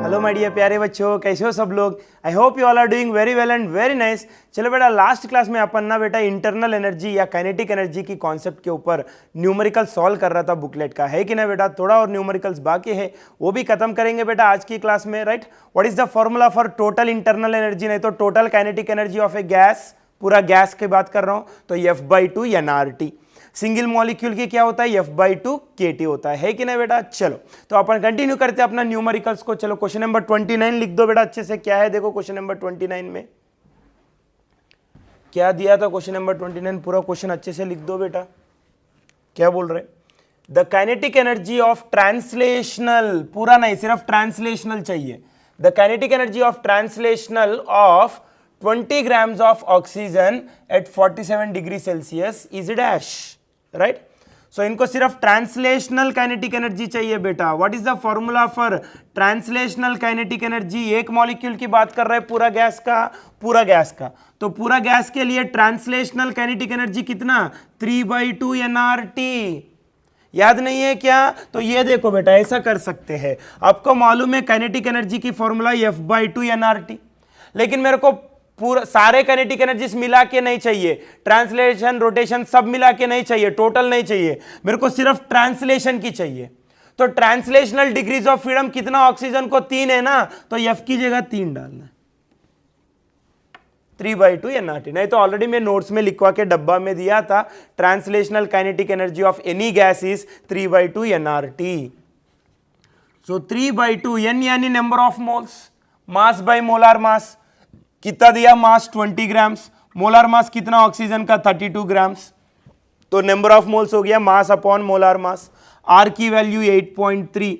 Hello my dear प्यारे बच्चों, कैसे हो सब लोग। I hope you all are doing very well and very nice. चलो बेटा, लास्ट क्लास में अपन ना बेटा इंटरनल एनर्जी या काइनेटिक एनर्जी की कॉन्सेप्ट के ऊपर न्यूमेरिकल सॉल्व कर रहा था बुकलेट का, है कि ना बेटा। थोड़ा और न्यूमेरिकल्स बाकी है, वो भी खत्म करेंगे बेटा आज की क्लास में, right. What is the formula for total internal energy, नहीं तो total kinetic energy of a gas, पूरा गैस की बात कर रहा हूं तो F/2 nRT। सिंगल मॉलिक्यूल की क्या होता है, F/2 kT होता है कि नहीं बेटा। चलो तो अपन कंटिन्यू करते हैं अपना न्यूमेरिकल्स को। चलो क्वेश्चन नंबर 29 लिख दो बेटा अच्छे से। क्या है देखो क्वेश्चन नंबर 29 में क्या दिया था। क्वेश्चन नंबर 29 पूरा क्वेश्चन अच्छे से लिख दो बेटा। क्या बोल रहे, the kinetic energy of translational, पूरा नहीं सिर्फ ट्रांसलेशनल चाहिए। The kinetic energy of translational of 20 grams of oxygen at 47 degree Celsius is dash, right. So इनको सिर्फ ट्रांसलेशनल काइनेटिक एनर्जी चाहिए बेटा। What is the formula for translational kinetic energy. एक molecule की बात कर रहे हैं, पूरा गैस का, पूरा गैस का। तो पूरा गैस के लिए ट्रांसलेशनल काइनेटिक एनर्जी कितना, 3/2 nRT। याद नहीं है क्या, तो ये देखो बेटा ऐसा कर सकते हैं। आपको मालूम है काइनेटिक एनर्जी की फॉर्मूला F/2 nRT, लेकिन मेरे को पूरा सारे काइनेटिक एनर्जीज मिला के नहीं चाहिए, ट्रांसलेशन रोटेशन सब मिला के नहीं चाहिए, टोटल नहीं चाहिए, मेरे को सिर्फ ट्रांसलेशन की चाहिए। तो ट्रांसलेशनल डिग्रीज ऑफ फ्रीडम कितना, ऑक्सीजन को 3 है ना, तो F की जगह 3 डालना है, 3/2 nRT। नहीं तो ऑलरेडी मैं नोट्स में लिखवा के डब्बा में दिया था, translational kinetic energy of any gas is 3/2 nRT। So 3/2 n यानी number of moles, mass by molar mass कितना दिया, मास 20 ग्राम्स, मोलार मास कितना ऑक्सीजन का 32 ग्राम्स। तो नंबर ऑफ मोल्स हो गया mass upon molar mass. R की वैल्यू 8.3।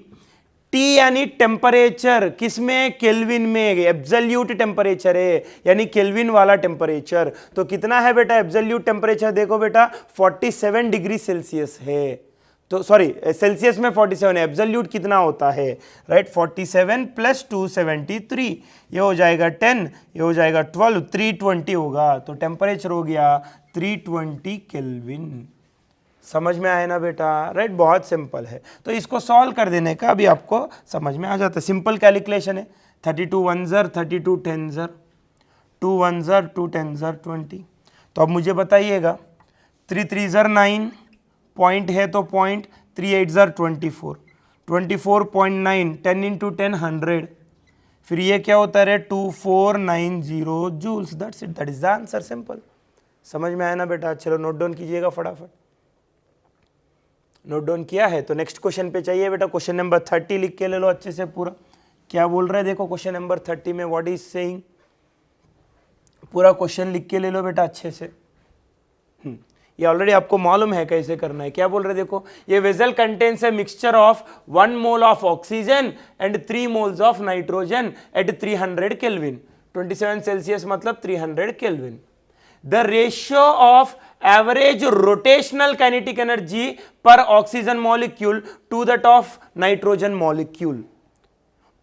टी यानी टेम्परेचर, किसमें, केल्विन में, एब्सोल्यूट टेम्परेचर है यानी केल्विन वाला टेम्परेचर। तो कितना है बेटा एब्सोल्यूट टेम्परेचर, देखो बेटा 47 डिग्री सेल्सियस है। तो सॉरी सेल्सियस में 47 है, एब्सोल्यूट कितना होता है, राइट। 47 प्लस 273, ये हो जाएगा 10, ये हो जाएगा 12, 320 होगा। तो टेम्परेचर हो गया 320 केल्विन। समझ में आया ना बेटा, राइट। बहुत सिंपल है, तो इसको सॉल्व कर देने का अभी आपको समझ में आ जाता है। सिंपल कैलकुलेशन है। 32 1s 32 10s 2 1s 2 10s 20। तो अब मुझे बताइएगा 3 3s 9, पॉइंट है तो पॉइंट, 3 8s 24, 24.9, 10 × 10 100, फिर ये क्या होता है 2490 joules. That's it, that is the answer. Simple, समझ में आया ना बेटा। चलो नोट डाउन कीजिएगा फटाफट। नोट डाउन किया है तो नेक्स्ट क्वेश्चन पे चाहिए बेटा। क्वेश्चन नंबर 30 लिख के ले लो अच्छे से पूरा। क्या बोल रहे हैं देखो क्वेश्चन नंबर 30 में, व्हाट इज सेइंग, पूरा क्वेश्चन लिख के ले लो बेटा अच्छे से। ये ऑलरेडी आपको मालूम है कैसे करना है। क्या बोल रहे देखो, ये vessel contains a mixture of 1 mole of oxygen and 3 moles of nitrogen at 300 kelvin. 27 Celsius मतलब 300 kelvin. The ratio of average rotational kinetic energy per oxygen molecule to that of nitrogen molecule.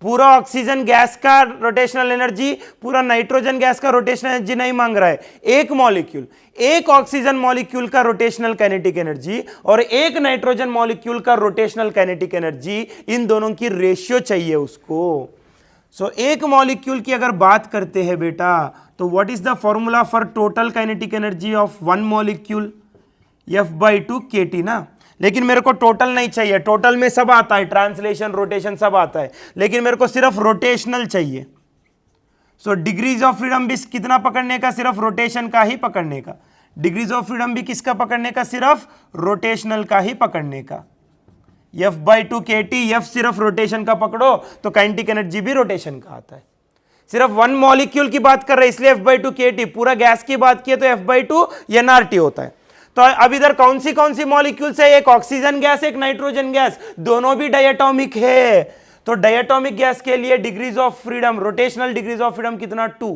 पूरा oxygen gas का rotational energy, पूरा nitrogen gas का rotational energy नहीं मांग रहा है, एक मॉलिक्यूल, एक ऑक्सीजन मॉलिक्यूल का रोटेशनल काइनेटिक एनर्जी और एक नाइट्रोजन मॉलिक्यूल का रोटेशनल काइनेटिक एनर्जी, इन दोनों की रेशियो चाहिए उसको। सो एक मॉलिक्यूल की अगर बात करते हैं बेटा, तो what is the formula for total kinetic energy of 1 molecule, F/2 kT ना। लेकिन मेरे को टोटल नहीं चाहिए, टोटल में सब आता है, ट्रांसलेशन रोटेशन सब आता है, लेकिन मेरे को सिर्फ रोटेशनल चाहिए। सो डिग्रीज ऑफ फ्रीडम भी कितना पकड़ने का, सिर्फ रोटेशन का ही पकड़ने का। डिग्रीज ऑफ फ्रीडम भी किसका पकड़ने का, सिर्फ रोटेशनल का ही पकड़ने का। F/2 kT, F सिर्फ रोटेशन का पकड़ो तो काइनेटिक एनर्जी भी रोटेशन का आता है। सिर्फ 1 मॉलिक्यूल की बात कर रहे हैं इसलिए F/2 kT, पूरा गैस की बात की तो F/2 nRT होता है। तो अब इधर कौन सी मॉलिक्यूल्स है, एक ऑक्सीजन गैस, एक नाइट्रोजन गैस, दोनों भी डायटोमिक है। तो डायटोमिक गैस के लिए degrees of freedom, rotational degrees of freedom कितना, 2।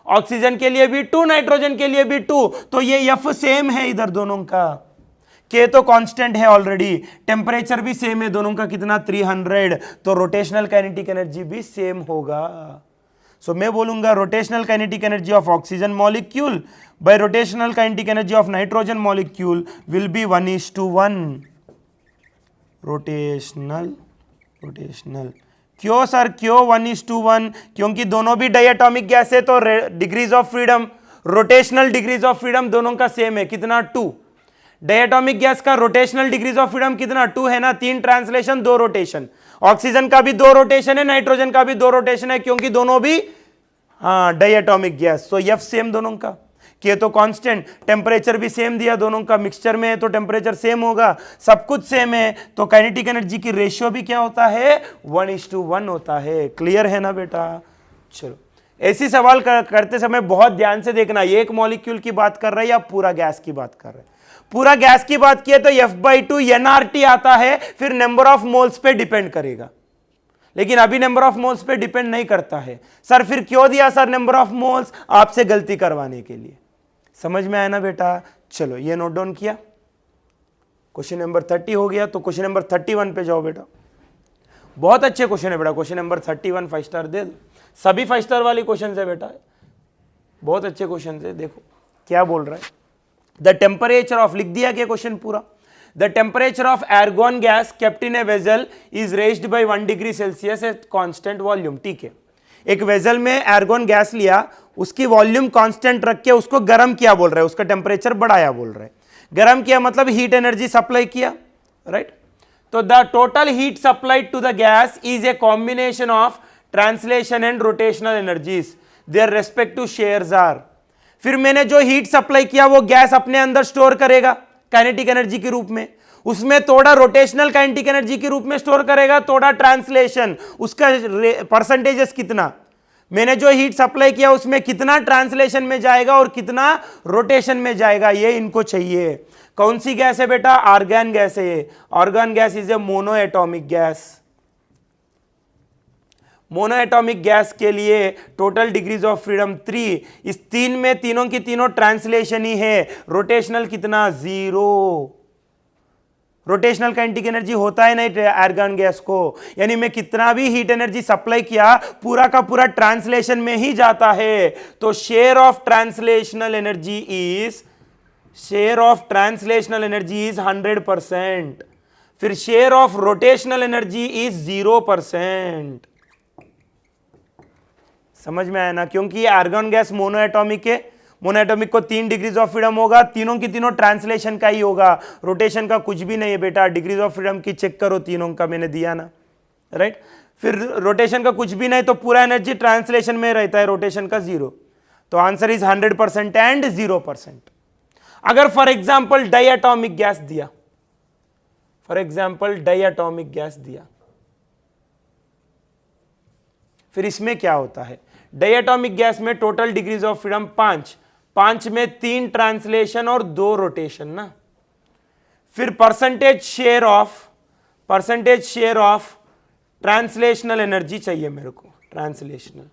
ऑक्सीजन के लिए भी 2, नाइट्रोजन के लिए भी 2। तो ये F सेम है इधर दोनों का। K तो कांस्टेंट है ऑलरेडी, टेम्परेचर भी सेम है दोनों का, कितना 300। तो रोटेशनल काइनेटिक एनर्जी भी सेम होगा। सो मैं बोलूंगा rotational kinetic energy of oxygen molecule by rotational kinetic energy of nitrogen molecule will be 1:1. rotational क्यों सर, क्यों 1:1? क्योंकि दोनों भी डायटोमिक गैस है, तो degrees of freedom, rotational degrees of freedom दोनों का सेम है, कितना 2। डायटोमिक गैस का रोटेशनल डिग्रीज ऑफ फ्रीडम कितना 2 है ना, 3 ट्रांसलेशन 2 रोटेशन। ऑक्सीजन का भी 2 रोटेशन है, नाइट्रोजन का भी 2 रोटेशन है, क्योंकि दोनों भी डायटोमिक गैस। तो एफ सेम दोनों का, के तो कांस्टेंट, टेम्परेचर भी सेम दिया दोनों का, मिक्सचर में है तो टेम्परेचर सेम होगा, सब कुछ सेम है, तो काइनेटिक एनर्जी की रेशियो भी क्या होता है, 1:1 होता है। क्लियर है ना बेटा? चलो, ऐसी सवाल करते समय बहुत ध्यान से देखना, एक मॉलिक्यूल की बात कर रहे हैं या पूरा गैस की बात कर रहे हैं। पूरा गैस की बात किए तो F/2 nRT आता है, फिर नंबर ऑफ मोल्स पे डिपेंड करेगा, लेकिन अभी नंबर ऑफ मोल्स पे डिपेंड नहीं करता है। सर फिर क्यों दिया सर नंबर ऑफ मोल्स? आपसे गलती करवाने के लिए। समझ में आया ना बेटा? चलो ये नोट डाउन किया, क्वेश्चन नंबर 30 हो गया। तो क्वेश्चन नंबर 31 पे जाओ बेटा। बहुत अच्छे क्वेश्चन है बेटा, क्वेश्चन नंबर 31 5 स्टार दे दो, सभी 5 स्टार वाली क्वेश्चन है बेटा, बहुत अच्छे क्वेश्चन है। देखो क्या बोल रहा है, द टेम्परेचर ऑफ, लिख दिया क्या क्वेश्चन पूरा, the temperature of argon gas kept in a vessel is raised by 1 degree Celsius at constant volume. ठीक है, एक वेजल में एर्गोन गैस लिया, उसकी वॉल्यूम कांस्टेंट रख के उसको गर्म किया बोल रहे हैं, उसका टेम्परेचर बढ़ाया बोल रहे हैं। गर्म किया मतलब हीट एनर्जी सप्लाई किया, राइट? तो the total heat supplied to the gas is a combination of translation and rotational energies, their respective shares are. फिर मैंने जो हीट सप्लाई किया वो गैस अपने अंदर स्टोर करेगा काइनेटिक एनर्जी के रूप में, उसमें थोड़ा रोटेशनल काइनेटिक एनर्जी के रूप में स्टोर करेगा, थोड़ा ट्रांसलेशन, उसका परसेंटेजेस कितना, मैंने जो हीट सप्लाई किया उसमें कितना ट्रांसलेशन में जाएगा और कितना रोटेशन में जाएगा, ये इनको चाहिए। कौन सी गैस है बेटा? आर्गन गैस है ये। Argon gas is a mono atomic gas. Mono atomic gas के लिए टोटल डिग्रीज ऑफ फ्रीडम 3, इस 3 में तीनों की तीनों ट्रांसलेशन ही है, रोटेशनल कितना 0, रोटेशनल काइनेटिक एनर्जी होता है नहीं आर्गन गैस को, यानी मैं कितना भी हीट एनर्जी सप्लाई किया पूरा का पूरा ट्रांसलेशन में ही जाता है। तो share of translational energy is, share of translational energy is 100%, फिर share of rotational energy is 0%। समझ में आया ना? क्योंकि ये आर्गन गैस मोनो एटॉमिक है, मोनो एटॉमिक को 3 डिग्रीज ऑफ फ्रीडम होगा, तीनों की तीनों ट्रांसलेशन का ही होगा, रोटेशन का कुछ भी नहीं है बेटा। डिग्रीज ऑफ फ्रीडम की चेक करो, तीनों का मैंने दिया ना, राइट? फिर रोटेशन का कुछ भी नहीं, तो पूरा एनर्जी ट्रांसलेशन में रहता है, रोटेशन का 0। तो आंसर इज 100% एंड 0%। अगर फॉर एग्जाम्पल डायटोमिक गैस दिया, फॉर एग्जाम्पल डायटोमिक गैस दिया, फिर इसमें क्या होता है? डायटोमिक गैस में टोटल डिग्रीज ऑफ फ्रीडम 5 में 3 ट्रांसलेशन और 2 रोटेशन ना। फिर percentage share of translational energy चाहिए मेरे को, ट्रांसलेशनल,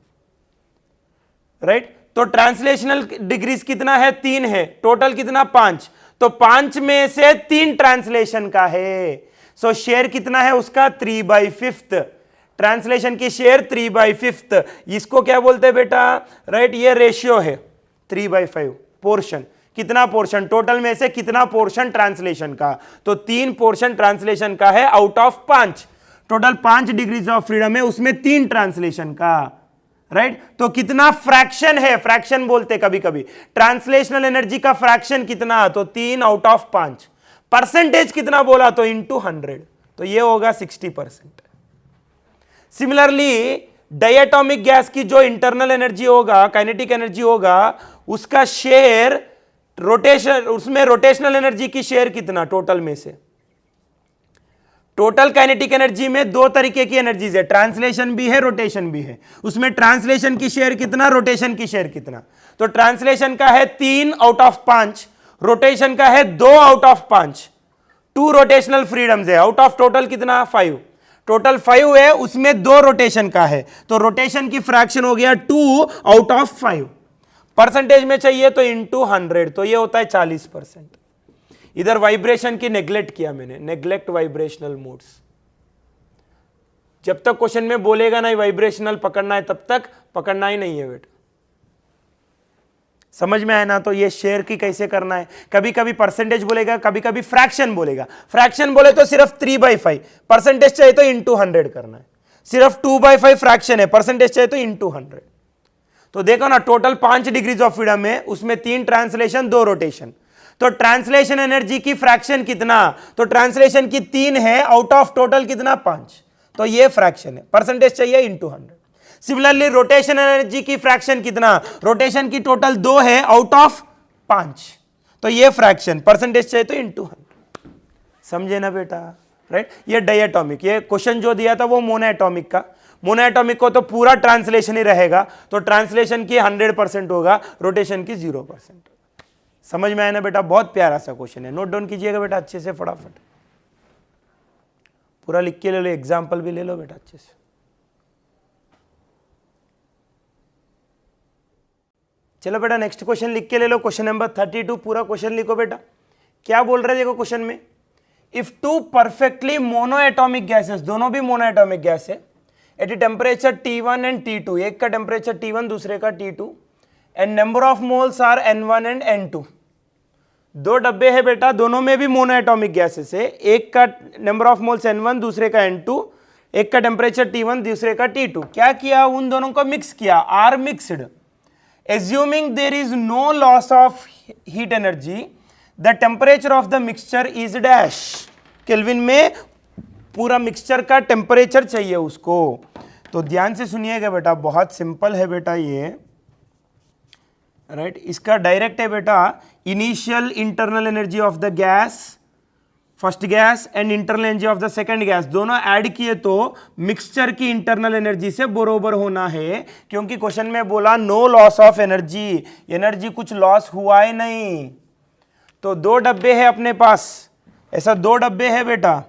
राइट? तो ट्रांसलेशनल डिग्रीज कितना है? 3 है, टोटल कितना? 5। तो 5 में से 3 ट्रांसलेशन का है, सो शेयर कितना है उसका? 3/5। ट्रांसलेशन की शेयर 3/5, इसको क्या बोलते हैं बेटा? राइट, ये रेशियो है 3/5। पोर्शन कितना? पोर्शन टोटल में से कितना पोर्शन ट्रांसलेशन का? तो 3 पोर्शन ट्रांसलेशन का है out of 5। Total 5 degrees of freedom है, उसमें 3 ट्रांसलेशन का, राइट? तो कितना फ्रैक्शन है? फ्रैक्शन बोलते कभी कभी, ट्रांसलेशनल एनर्जी का फ्रैक्शन कितना? तो 3 आउट ऑफ 5। परसेंटेज कितना बोला? तो इंटू 100, तो ये होगा 60%। सिमिलरली डायटोमिक गैस की जो इंटरनल एनर्जी होगा, काइनेटिक एनर्जी होगा, उसका शेयर रोटेशन, उसमें रोटेशनल एनर्जी की शेयर कितना टोटल में से? टोटल काइनेटिक एनर्जी में 2 तरीके की एनर्जीज है, ट्रांसलेशन भी है, रोटेशन भी है। उसमें ट्रांसलेशन की शेयर कितना, रोटेशन की शेयर कितना? तो ट्रांसलेशन का है 3 आउट ऑफ 5, रोटेशन का है 2 आउट ऑफ 5। 2 रोटेशनल फ्रीडम्स है, आउट ऑफ टोटल कितना? 5। टोटल 5 है, उसमें 2 रोटेशन का है, तो रोटेशन की फ्रैक्शन हो गया 2 आउट ऑफ 5। परसेंटेज में चाहिए तो इंटू 100, तो ये होता है 40%। इधर वाइब्रेशन की नेग्लेक्ट किया मैंने, नेग्लेक्ट वाइब्रेशनल मोड्स। जब तक क्वेश्चन में बोलेगा नहीं वाइब्रेशनल पकड़ना है, तब तक पकड़ना ही नहीं है बेटा। समझ में आया ना? तो ये शेयर की कैसे करना है, कभी कभी परसेंटेज बोलेगा, कभी कभी फ्रैक्शन बोलेगा। फ्रैक्शन बोले तो सिर्फ 3/5, परसेंटेज चाहिए तो इंटू 100 करना है। सिर्फ 2/5 फ्रैक्शन है, परसेंटेज चाहिए तो इंटू 100। तो देखो ना, टोटल 5 डिग्रीज ऑफ फ्रीडम है, उसमें 3 ट्रांसलेशन 2 रोटेशन, तो ट्रांसलेशन एनर्जी की फ्रैक्शन कितना, तो ट्रांसलेशन की 3 है, आउट ऑफ टोटल कितना 5, तो ये फ्रैक्शन है, परसेंटेज चाहिए इंटू 100। सिमिलरली रोटेशन एनर्जी की फ्रैक्शन कितना, रोटेशन की टोटल 2 है, आउट ऑफ 5, तो ये फ्रैक्शन, परसेंटेज चाहिए तो इंटू 100। समझे ना बेटा, राइट। ये डायटोमिक, ये क्वेश्चन जो दिया था वो मोनोएटॉमिक का, मोनोएटॉमिक को तो पूरा ट्रांसलेशन ही रहेगा, तो ट्रांसलेशन की 100% होगा, रोटेशन की 0%। समझ में आया ना बेटा, बहुत प्यारा सा क्वेश्चन है, नोट डाउन कीजिएगा बेटा अच्छे से, फटाफट पूरा लिख के ले लो, एग्जाम्पल भी ले लो बेटा अच्छे से। चलो बेटा नेक्स्ट क्वेश्चन लिख के ले लो, क्वेश्चन नंबर 32, पूरा क्वेश्चन लिखो बेटा। क्या बोल रहे हैं देखो क्वेश्चन में, इफ 2 परफेक्टली मोनोएटॉमिक गैसेस, दोनों भी मोनोएटॉमिक गैस है, at temperature T1 and T2, एक का टेम्परेचर T1 दूसरे का T2, and number of moles are N1 and N2। 2 डब्बे है बेटा, दोनों में भी मोनोएटॉमिक गैसेस है, एक का नंबर ऑफ मोल्स N1 दूसरे का N2, एक का टेम्परेचर T1 दूसरे का T2। क्या किया, उन दोनों को मिक्स किया, are mixed. Assuming there is no loss of heat energy, the temperature of the mixture is dash। Kelvin में पूरा मिक्सचर का टेम्परेचर चाहिए उसको, तो ध्यान से सुनिएगा बेटा, बहुत सिंपल है बेटा ये, राइट। इसका डायरेक्ट है बेटा, initial internal energy of the gas, first gas, and internal energy of the second gas, दोनों ऐड किए तो मिक्सचर की इंटरनल एनर्जी से बरोबर होना है, क्योंकि क्वेश्चन में बोला no loss of energy, energy कुछ लॉस हुआ ही नहीं। तो 2 डब्बे है अपने पास, ऐसा 2 डब्बे है बेटा,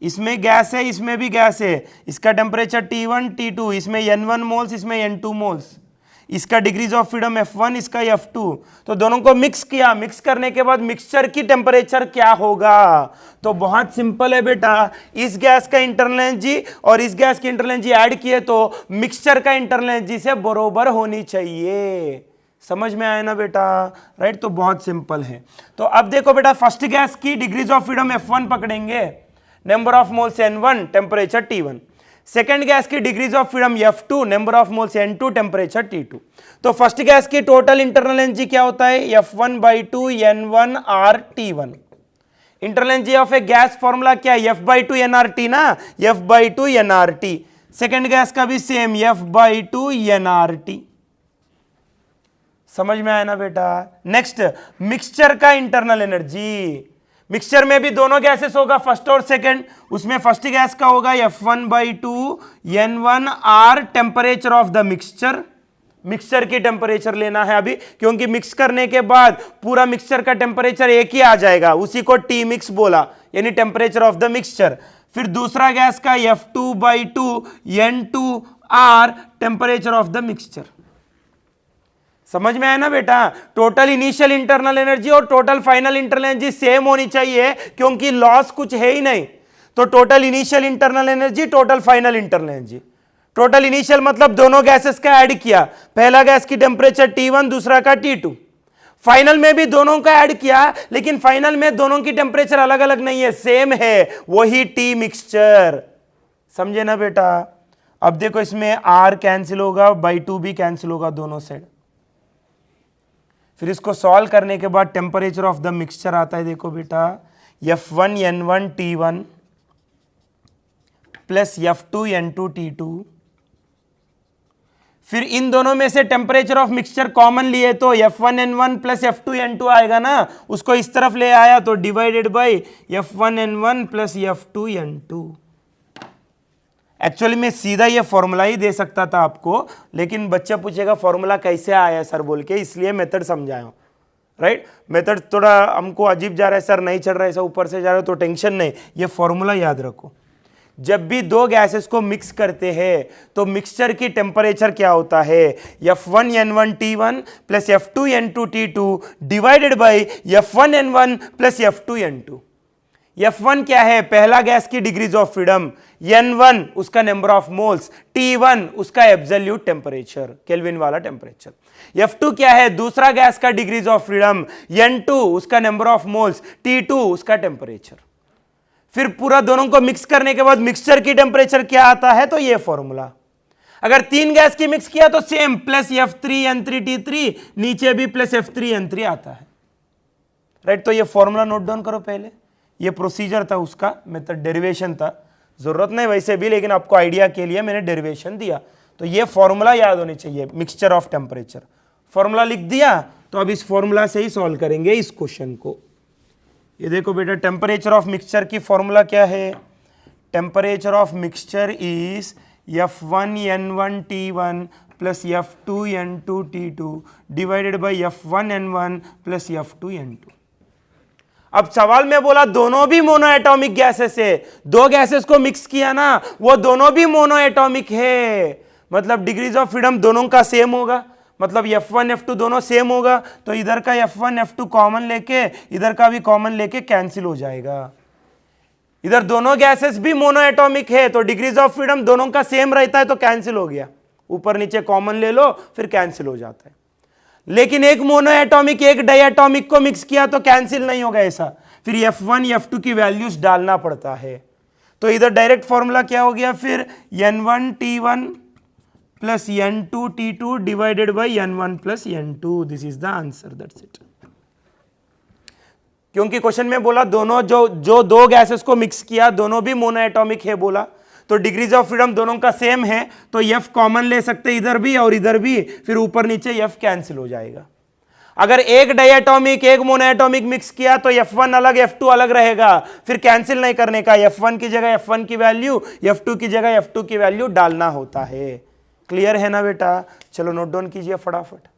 इसमें गैस है, इसमें भी गैस है, इसका टेम्परेचर T1 T2, इसमें N1 मोल्स, इसमें N2 मोल्स, इसका डिग्रीज ऑफ फ्रीडम F1, इसका F2, तो दोनों को मिक्स किया, मिक्स करने के बाद मिक्सचर की टेम्परेचर क्या होगा, तो बहुत सिंपल है बेटा, इस गैस का इंटरनल एनर्जी और इस गैस की इंटरनल एनर्जी ऐड किए तो मिक्सचर का इंटरनल एनर्जी से बरोबर होनी चाहिए। समझ में आया ना बेटा, राइट। तो बहुत सिंपल है। तो अब देखो बेटा, फर्स्ट गैस की डिग्रीज ऑफ फ्रीडम F1 पकड़ेंगे, number of moles N1, temperature T1। Second gas की degrees of freedom F2, number of moles N2, temperature T2। तो फर्स्ट गैस की टोटल इंटरनल एनर्जी क्या होता है, F1/2 N1 T1। Internal energy of a gas formula क्या है, F/2 nRT ना, F/2 nRT। Second gas का भी सेम, F/2 nRT। समझ में आया ना बेटा। नेक्स्ट, मिक्सचर का इंटरनल एनर्जी, मिक्सचर में भी दोनों गैसेस होगा, फर्स्ट और सेकंड, उसमें फर्स्ट गैस का होगा F1/2 N1 temperature of the mixture, mixture की टेम्परेचर लेना है अभी, क्योंकि मिक्स करने के बाद पूरा मिक्सचर का टेम्परेचर एक ही आ जाएगा, उसी को टी मिक्स बोला, यानी टेम्परेचर ऑफ द मिक्सचर। फिर दूसरा गैस का F2/2 N2 temperature of the mixture. समझ में आया ना बेटा, टोटल इनिशियल इंटरनल एनर्जी और total final internal energy same होनी चाहिए, क्योंकि लॉस कुछ है ही नहीं। तो total initial internal energy, total final internal energy. Total initial मतलब दोनों गैसेस का ऐड किया, पहला गैस की टेम्परेचर T1 दूसरा का T2। फाइनल में भी दोनों का ऐड किया, लेकिन फाइनल में दोनों की टेम्परेचर अलग अलग नहीं है, सेम है, वही टी मिक्सचर। समझे ना बेटा। अब देखो इसमें R कैंसिल होगा, by2 भी कैंसिल होगा दोनों साइड। फिर इसको सॉल्व करने के बाद टेम्परेचर ऑफ द मिक्सचर आता है, देखो बेटा, F1 N1 T1 plus F2 N2 T2। फिर इन दोनों में से टेम्परेचर ऑफ मिक्सचर कॉमन लिए तो F1 N1 plus F2 N2 आएगा ना, उसको इस तरफ ले आया तो divided by F1 N1 plus F2 N2। Actually मैं सीधा ये फॉर्मूला ही दे सकता था आपको, लेकिन बच्चा पूछेगा फॉर्मूला कैसे आया सर बोल के, इसलिए मेथड समझाया हूं, राइट। मेथड थोड़ा हमको अजीब जा रहा है सर, नहीं चल रहा है ऐसा ऊपर से जा रहा है, तो टेंशन नहीं, ये फॉर्मूला याद रखो। जब भी दो गैसेस को मिक्स करते हैं तो मिक्सचर की टेम्परेचर क्या होता है, F1 N1 T1 plus F2 N2 T2 divided by F1 N1 plus F2 N2। F1 क्या है, पहला गैस की डिग्रीज ऑफ फ्रीडम, N1 उसका नंबर ऑफ मोल्स, T1 उसका एब्सोल्यूट टेम्परेचर, केल्विन वाला टेम्परेचर। F2 क्या है, दूसरा गैस का डिग्रीज ऑफ फ्रीडम, N2 उसका नंबर ऑफ मोल्स, T2 उसका टेम्परेचर। फिर पूरा दोनों को मिक्स करने के बाद मिक्सचर की टेम्परेचर क्या आता है, तो ये फॉर्मूला। अगर 3 गैस की मिक्स किया तो सेम प्लस F3N3T3, नीचे भी प्लस F3N3 आता है, राइट। तो ये फॉर्मूला नोट डाउन करो पहले, ये प्रोसीजर था उसका, मेथड डेरिवेशन था, जरूरत नहीं वैसे भी, लेकिन आपको आइडिया के लिए मैंने डेरिवेशन दिया। तो ये फॉर्मूला याद होनी चाहिए, मिक्सचर ऑफ टेम्परेचर, फॉर्मूला लिख दिया। तो अब इस फॉर्मूला से ही सॉल्व करेंगे इस क्वेश्चन को। ये देखो बेटा, टेम्परेचर ऑफ मिक्सचर की फॉर्मूला क्या है, temperature of mixture is F1N1T1 plus F2N2T2 divided by F1N1 plus F2N2। अब सवाल में बोला दोनों भी मोनो एटॉमिक गैसेस है, दो गैसेस को मिक्स किया ना, वो दोनों भी मोनो एटॉमिक है, मतलब डिग्रीज ऑफ फ्रीडम दोनों का सेम होगा, मतलब F1 F2 दोनों सेम होगा। तो इधर का F1 F2 कॉमन लेके इधर का भी कॉमन लेके कैंसिल हो जाएगा। इधर दोनों गैसेस भी मोनो एटॉमिक है, तो डिग्रीज ऑफ फ्रीडम दोनों का सेम रहता है, तो कैंसिल हो गया, ऊपर नीचे कॉमन ले लो फिर कैंसिल हो जाता है। लेकिन एक मोनो एटॉमिक एक डायटॉमिक को मिक्स किया तो कैंसिल नहीं होगा ऐसा, फिर F1 F2 की वैल्यूज डालना पड़ता है। तो इधर डायरेक्ट फॉर्मूला क्या हो गया फिर, N1T1 plus N2T2 divided by N1 plus N2, this is the answer, that's it. क्योंकि क्वेश्चन में बोला दोनों जो दो गैसेस को मिक्स किया दोनों भी मोनो एटॉमिक है बोला, तो डिग्रीज ऑफ फ्रीडम दोनों का सेम है, तो F कॉमन ले सकते इधर भी और इधर भी, फिर ऊपर नीचे F कैंसिल हो जाएगा। अगर एक डायटॉमिक एक मोनो एटॉमिक मिक्स किया तो F1 अलग F2 अलग रहेगा, फिर कैंसिल नहीं करने का, F1 की जगह F1 की वैल्यू, F2 की जगह F2 की वैल्यू डालना होता है। क्लियर है ना बेटा? चलो नोट डाउन कीजिए फटाफट।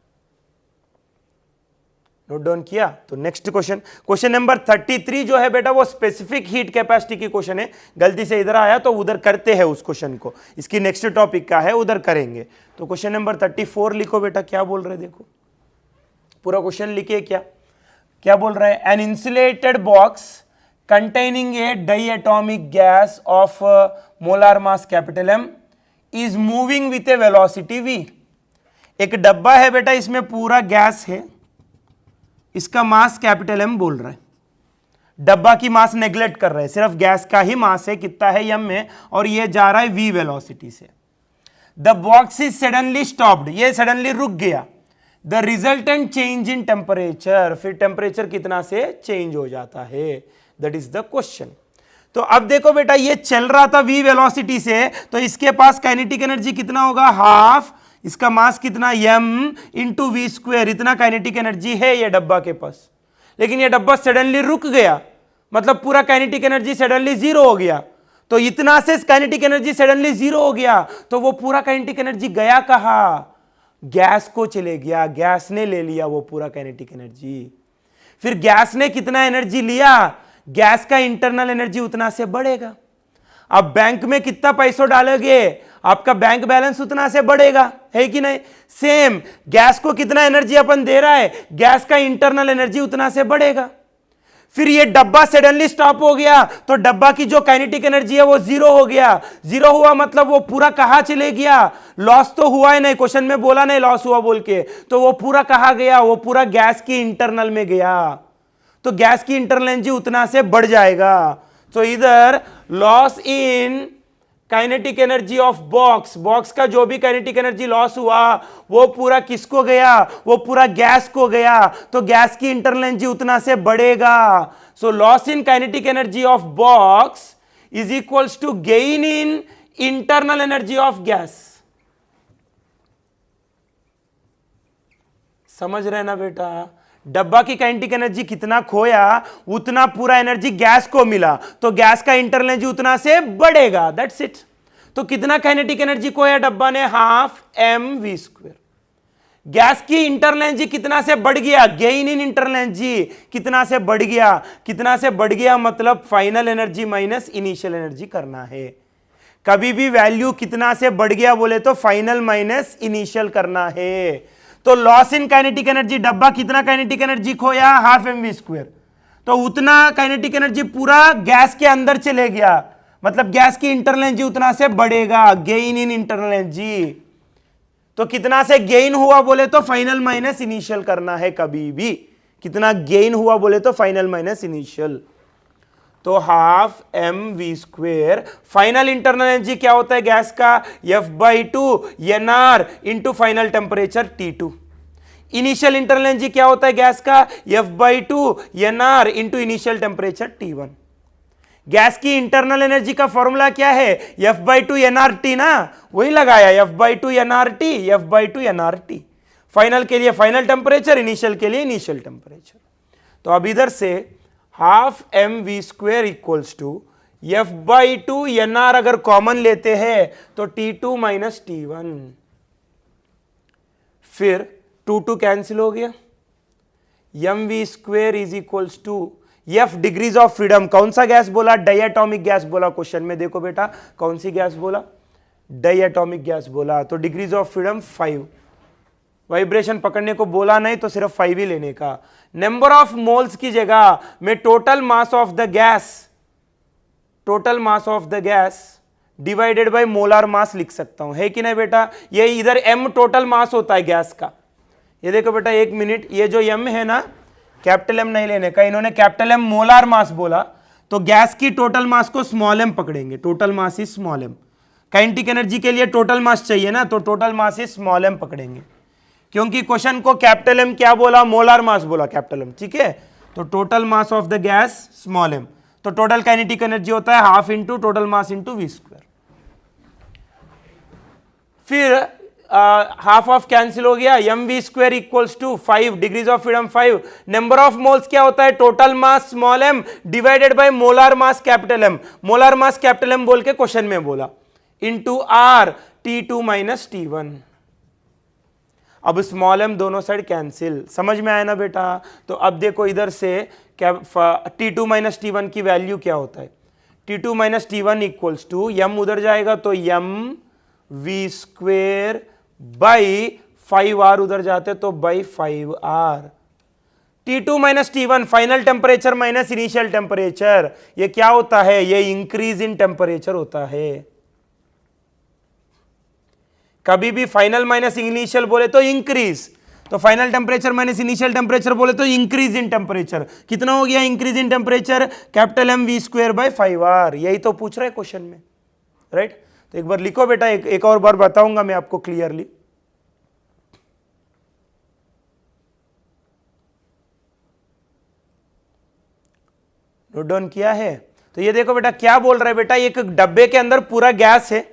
नोट डाउन किया? तो नेक्स्ट क्वेश्चन, क्वेश्चन नंबर 33 जो है बेटा वो स्पेसिफिक हीट कैपेसिटी की क्वेश्चन है, गलती से इधर आया तो उधर करते हैं उस क्वेश्चन को, इसकी नेक्स्ट टॉपिक का है उधर करेंगे। तो क्वेश्चन नंबर 34 लिखो बेटा, क्या बोल रहे देखो, पूरा क्वेश्चन लिखिए, क्या बोल रहा है, an insulated box containing a diatomic gas of molar mass capital M is moving with a velocity v। एक डब्बा है बेटा, इसमें पूरा गैस है, इसका मास कैपिटल M बोल रहा है, डब्बा की मास नेग्लेक्ट कर रहा है, सिर्फ गैस का ही मास है, कितना है m में, और ये जा रहा है v वेलोसिटी से। The box is suddenly stopped, ये सडनली रुक गया। The resultant change in temperature, फिर टेम्परेचर कितना से चेंज हो जाता है, दैट इज द क्वेश्चन। तो अब देखो बेटा, ये चल रहा था v वेलोसिटी से, तो इसके पास काइनेटिक एनर्जी कितना होगा, हाफ, इसका मास कितना m इंटू वी स्क्वायर, इतना काइनेटिक एनर्जी है ये डब्बा के पास। लेकिन ये डब्बा सडनली रुक गया, मतलब पूरा काइनेटिक एनर्जी सडनली जीरो हो गया। तो इतना से काइनेटिक एनर्जी सडनली जीरो हो गया, तो वो पूरा काइनेटिक एनर्जी गया कहाँ, गैस को चले गया, गैस ने ले लिया वो पूरा काइनेटिक एनर्जी। फिर गैस ने कितना एनर्जी लिया, गैस का इंटरनल एनर्जी उतना से बढ़ेगा। अब बैंक में कितना पैसा डालोगे, आपका बैंक बैलेंस उतना से बढ़ेगा, है कि नहीं? सेम गैस को कितना एनर्जी अपन दे रहा है, गैस का इंटरनल एनर्जी उतना से बढ़ेगा। फिर ये डब्बा सडनली स्टॉप हो गया, तो डब्बा की जो काइनेटिक एनर्जी है वो जीरो हो गया। जीरो हुआ मतलब वो पूरा कहां चले गया, लॉस तो हुआ ही नहीं, क्वेश्चन में बोला नहीं लॉस हुआ बोल के, तो वो पूरा कहां गया, वो पूरा गैस की इंटरनल में गया। तो गैस की इंटरनल एनर्जी उतना से बढ़ जाएगा। तो इधर loss in kinetic energy of box, box का जो भी काइनेटिक एनर्जी लॉस हुआ वो पूरा किसको गया, वो पूरा गैस को गया। तो गैस की इंटरनल एनर्जी उतना से बढ़ेगा। So loss in kinetic energy of box is equals to gain in internal energy of gas. समझ रहे ना बेटा? डब्बा की काइनेटिक एनर्जी कितना खोया उतना पूरा एनर्जी गैस को मिला, तो गैस का इंटरनल एनर्जी उतना से बढ़ेगा, दैट्स इट। तो कितना काइनेटिक एनर्जी खोया डब्बा ने, हाफ mv स्क्वायर। गैस की इंटरनल एनर्जी कितना से बढ़ गया, गेन इन इंटरनल एनर्जी कितना से बढ़ गया, कितना से बढ़ गया मतलब final energy minus initial energy करना है। कभी भी वैल्यू कितना से बढ़ गया बोले तो फाइनल माइनस इनिशियल करना है। तो लॉस इन काइनेटिक एनर्जी, डब्बा कितना काइनेटिक एनर्जी खोया, हाफ mv स्क्वायर, तो उतना काइनेटिक एनर्जी पूरा गैस के अंदर चले गया, मतलब गैस की इंटरनल एनर्जी उतना से बढ़ेगा, गेन इन इंटरनल एनर्जी। तो कितना से गेन हुआ बोले तो फाइनल माइनस इनिशियल करना है, कभी भी कितना गेन हुआ बोले तो फाइनल माइनस इनिशियल। तो half m v square. Final internal energy क्या होता है गैस का? F/2 NR into final temperature T2। Initial internal energy क्या होता है गैस का? F/2 NR into initial temperature T1। Gas की इंटरनल एनर्जी का फॉर्मूला क्या है? F/2 NRT ना, वही लगाया F/2 NRT, F/2 NRT। Final के लिए फाइनल टेम्परेचर, इनिशियल के लिए इनिशियल टेम्परेचर। तो अब इधर से half m v square equals to F/2 NR अगर कॉमन लेते हैं तो T2 माइनस T1, फिर 2 कैंसिल हो गया। M v square is equals to F degrees of freedom. कौन सा गैस बोला? डायटोमिक गैस बोला क्वेश्चन में। देखो बेटा कौन सी गैस बोला? डायटोमिक गैस बोला। तो डिग्रीज ऑफ फ्रीडम 5। वाइब्रेशन पकड़ने को बोला नहीं तो सिर्फ 5 ही लेने का। नंबर ऑफ मोल्स की जगह मैं total mass of the gas divided by molar मास लिख सकता हूं, है कि नहीं बेटा? ये इधर m टोटल मास होता है गैस का। ये देखो बेटा एक मिनट, ये जो m है ना, कैपिटल M नहीं लेने का। इन्होंने कैपिटल M मोलर मास बोला, तो गैस की टोटल मास को स्मॉल m पकड़ेंगे। Total mass is small m। Kinetic energy के लिए टोटल मास चाहिए ना, तो total mass is small m पकड़ेंगे, क्योंकि क्वेश्चन को कैपिटल M क्या बोला? मोलर मास बोला कैपिटल M, ठीक है? तो total mass of the gas small m। तो टोटल काइनेटिक एनर्जी होता है half into total mass into v square. फिर हाफ ऑफ कैंसिल हो गया। M v square equals to 5, degrees of freedom 5। Number of moles क्या होता है? Total mass small m divided by molar mass capital M। Molar mass capital M बोल के question में बोला, into R T2 minus T1। अब small m दोनों side cancel. समझ में आया ना बेटा? तो अब देखो इधर से क्या T2 माइनस T1 की वैल्यू क्या होता है? T2 minus T1 equals to m उधर जाएगा तो m v square by 5R उधर जाते तो by 5R। T2 minus T1 final temperature minus initial temperature, ये क्या होता है? ये इंक्रीज इन टेम्परेचर होता है। कभी भी फाइनल माइनस इनिशियल बोले तो इंक्रीज, तो final temperature minus initial temperature बोले तो इंक्रीज इन टेम्परेचर। कितना हो गया increase in temperature? Capital M v square by 5R। यही तो पूछ रहा है क्वेश्चन में, राइट? तो एक बार लिखो बेटा, एक और बार बताऊंगा मैं आपको क्लियरली। नोट डाउन किया है? तो ये देखो बेटा क्या बोल रहा है बेटा, एक डब्बे के अंदर पूरा गैस है,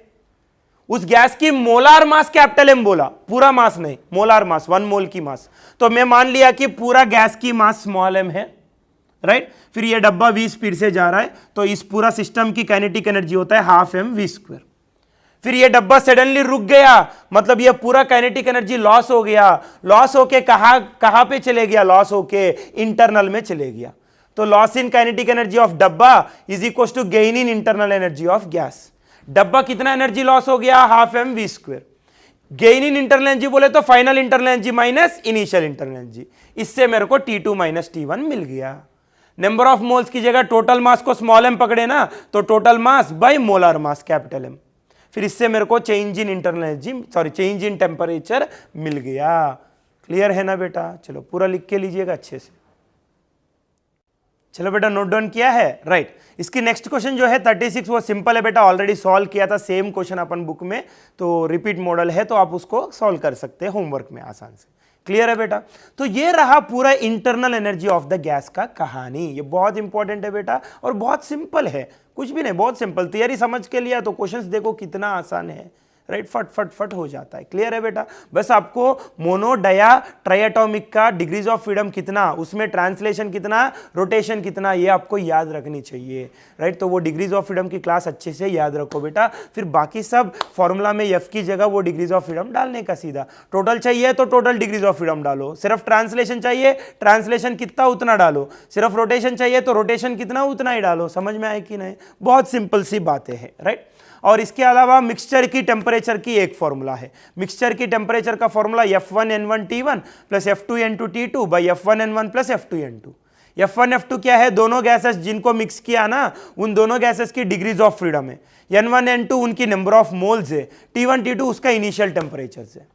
उस गैस की मोलार मास कैपिटल M बोला, पूरा मास नहीं, मोलार मास 1 मोल की मास। तो मैं मान लिया कि पूरा गैस की मास स्मॉल m है, राइट? फिर ये डब्बा 20 स्पीड से जा रहा है, तो इस पूरा सिस्टम की काइनेटिक एनर्जी होता है हाफ m वी स्क्वायर। फिर ये डब्बा सडनली रुक गया, मतलब ये पूरा काइनेटिक एनर्जी लॉस हो गया। लॉस होके कहां पे चले गया? लॉस होके इंटरनल में चले गया। तो loss in kinetic energy of डब्बा is equal to gain in internal energy of gas. डब्बा कितना एनर्जी लॉस हो गया? Half m V square. Gain in internal energy बोले तो final internal energy minus initial internal energy. इससे मेरे को T2 माइनस T1 मिल गया। नंबर ऑफ मोल्स की जगह टोटल मास को स्मॉल m पकड़े ना, तो total mass by molar mass capital M। फिर इससे मेरे को change in internal energy, sorry change in temperature मिल गया। क्लियर है ना बेटा? चलो पूरा लिख के लीजिएगा अच्छे से। चलो बेटा नोट डाउन किया है, राइट? इसकी नेक्स्ट क्वेश्चन जो है 36, वो सिंपल है बेटा, ऑलरेडी सॉल्व किया था सेम क्वेश्चन अपन बुक में, तो रिपीट मॉडल है, तो आप उसको सॉल्व कर सकते हैं होमवर्क में आसान से। क्लियर है बेटा? तो ये रहा पूरा internal energy of the gas का कहानी। ये बहुत इंपॉर्टेंट है बेटा और बहुत सिंपल है, कुछ भी नहीं, बहुत सिंपल। थियरी समझ के लिया तो क्वेश्चंस देखो कितना आसान है, राइट? फट फट फट हो जाता है। क्लियर है बेटा? बस आपको मोनो डाया ट्राइएटॉमिक का डिग्रीज ऑफ फ्रीडम कितना, उसमें ट्रांसलेशन कितना, रोटेशन कितना, ये आपको याद रखनी चाहिए, राइट? तो वो डिग्रीज ऑफ फ्रीडम की क्लास अच्छे से याद रखो बेटा। फिर बाकी सब फॉर्मूला में F की जगह वो डिग्रीज ऑफ फ्रीडम डालने का सीधा। टोटल चाहिए तो टोटल डिग्रीज ऑफ फ्रीडम डालो, सिर्फ ट्रांसलेशन चाहिए, ट्रांसलेशन कितना उतना डालो, सिर्फ रोटेशन चाहिए तो रोटेशन कितना उतना ही डालो। समझ में आए कि नहीं? बहुत सिंपल सी बातें हैं, राइट? और इसके अलावा मिक्सचर की टेम्परेचर की एक फॉर्मूला है। मिक्सचर की टेम्परेचर का formula F1N1T1 plus F2N2T2 by F1N1 plus F2N2। F1 F2 क्या है? दोनों गैसेस जिनको मिक्स किया ना, उन दोनों गैसेस की डिग्रीज ऑफ फ्रीडम है। N1 N2 उनकी नंबर ऑफ मोल्स है, T1 T2 उसका इनिशियल टेम्परेचर है।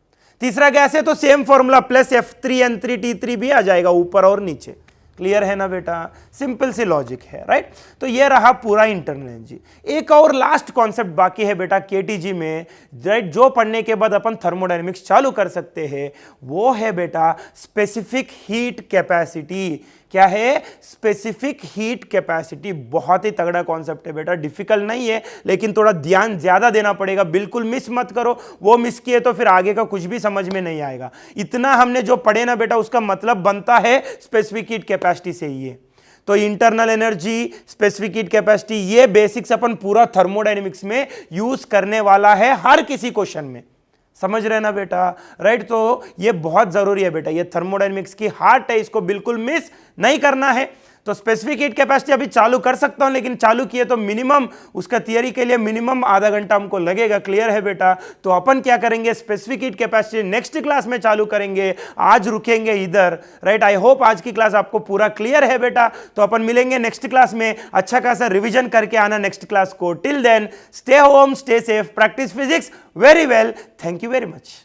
तीसरा गैस है तो सेम फॉर्मूला प्लस F3N3T3 भी आ जाएगा ऊपर और नीचे, क्लियर है ना बेटा, सिंपल सी लॉजिक है, राइट। तो ये रहा पूरा इंटरनल एनर्जी। एक और लास्ट कॉन्सेप्ट बाकी है बेटा केटीजी में, राइट, जो पढ़ने के बाद अपन थर्मोडायनेमिक्स चालू कर सकते हैं, वो है बेटा स्पेसिफिक हीट कैपेसिटी। क्या है? Specific heat capacity. बहुत ही तगड़ा कॉन्सेप्ट है बेटा, डिफिकल्ट नहीं है, लेकिन थोड़ा ध्यान ज्यादा देना पड़ेगा, बिल्कुल मिस मत करो। वो मिस किए तो फिर आगे का कुछ भी समझ में नहीं आएगा। इतना हमने जो पढ़े ना बेटा, उसका मतलब बनता है स्पेसिफिक हीट कैपेसिटी से ही है। तो internal energy, specific heat capacity, ये बेसिक्स अपन पूरा थर्मोडायनेमिक्स में यूज करने वाला है हर किसी क्वेश्चन में। समझ रहे ना बेटा, राइट। तो ये बहुत जरूरी है बेटा, ये थर्मोडायनेमिक्स की हार्ट है, इसको बिल्कुल मिस नहीं करना है। तो स्पेसिफिक हीट कैपेसिटी अभी चालू कर सकता हूं, लेकिन चालू किए तो मिनिमम उसका थियरी के लिए मिनिमम आधा घंटा हमको लगेगा। क्लियर है बेटा। तो अपन क्या करेंगे, specific heat capacity next class में चालू करेंगे, आज रुकेंगे इधर, राइट। आई होप आज की क्लास आपको पूरा क्लियर है बेटा। तो अपन मिलेंगे नेक्स्ट क्लास में, अच्छा खासा रिविजन करके आना नेक्स्ट क्लास को। Till then stay home, stay safe, practice physics very well. Thank you very much.